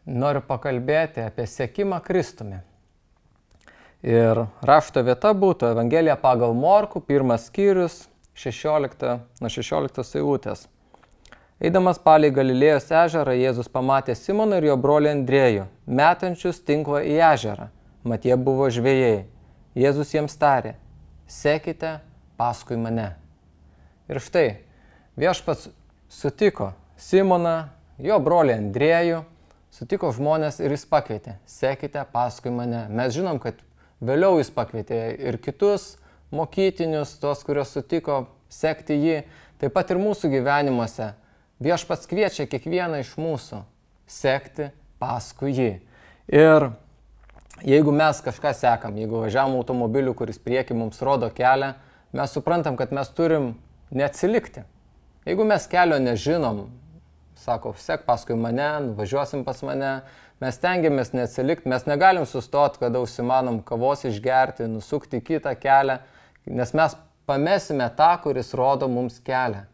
Noriu pakalbėti apie sekimą Kristumi. Ir rašto vieta būtų Evangelija pagal Morkų, 1 skyrius, nuo 16 eilutės. Eidamas palei Galilėjos ežerą, Jėzus pamatė Simoną ir jo brolį Andriejų, metančius tinklą į ežerą, mat jie buvo žvejai. Jėzus jiems tarė: sekite paskui mane. Ir štai, viešpats sutiko Simoną, jo brolį Andriejų, sutiko žmonės ir jis pakvietė: sekite paskui mane. Mes žinom, kad vėliau jis pakvietė ir kitus mokytinius, tuos, kurios sutiko sekti jį. Taip pat ir mūsų gyvenimuose viešpats kviečia kiekvieną iš mūsų sekti paskui jį. Ir jeigu mes kažką sekam, jeigu važiavam automobiliu, kuris prieki mums rodo kelią, mes suprantam, kad mes turim neatsilikti. Jeigu mes kelio nežinom, sako, sek paskui mane, važiuosim pas mane, mes tengiamės neatsilikti, mes negalim sustoti, kada užsimanom kavos išgerti, nusukti kitą kelią, nes mes pamesime tą, kuris rodo mums kelią.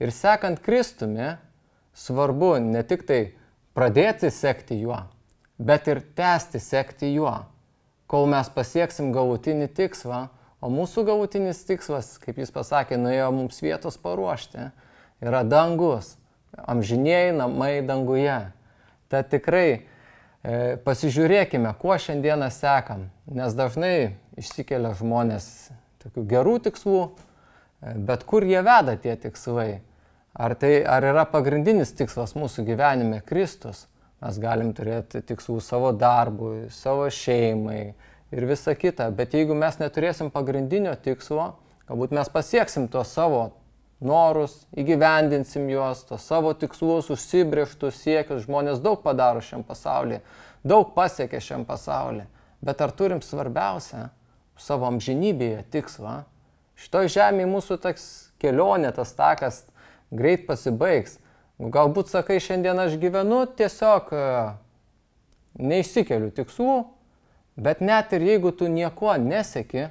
Ir sekant Kristumi, svarbu ne tik tai pradėti sekti juo, bet ir tęsti sekti juo, kol mes pasieksim galutinį tikslą, o mūsų galutinis tikslas, kaip jis pasakė, nuėjo mums vietos paruošti, yra dangus, amžinieji namai danguje. Tad tikrai pasižiūrėkime, kuo šiandieną sekam, nes dažnai išsikelia žmonės tokių gerų tikslų, bet kur jie veda tie tikslai? Ar yra pagrindinis tikslas mūsų gyvenime Kristus? Mes galim turėti tikslų savo darbui, savo šeimai ir visa kita, bet jeigu mes neturėsim pagrindinio tikslo, galbūt mes pasieksim tuos savo norus, įgyvendinsim juos, tuos savo tikslus, užsibrėžtus siekius. Žmonės daug padaro šiam pasaulyje, daug pasiekia šiam pasaulyje, bet ar turim svarbiausią savo amžinybėje tikslą? Šitoj žemėje mūsų toks kelionė, tas takas greit pasibaigs. Galbūt sakai, šiandien aš gyvenu, tiesiog neišsikeliu tikslų, bet net ir jeigu tu nieko neseki,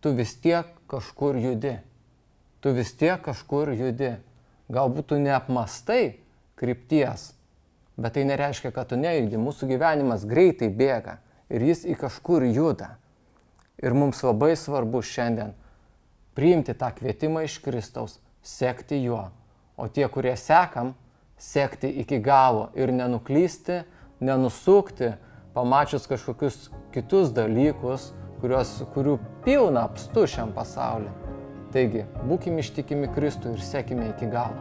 tu vis tiek kažkur judi. Tu vis tiek kažkur judi. Galbūt tu neapmastai krypties, bet tai nereiškia, kad tu nejudi. Mūsų gyvenimas greitai bėga ir jis į kažkur juda. Ir mums labai svarbu šiandien priimti tą kvietimą iš Kristaus, sekti juo. O tie, kurie sekam, sekti iki galo ir nenuklysti, nenusukti, pamačius kažkokius kitus dalykus, kurių pilna apstu šiam pasauliu. Taigi, būkime ištikimi Kristui ir sekime iki galo.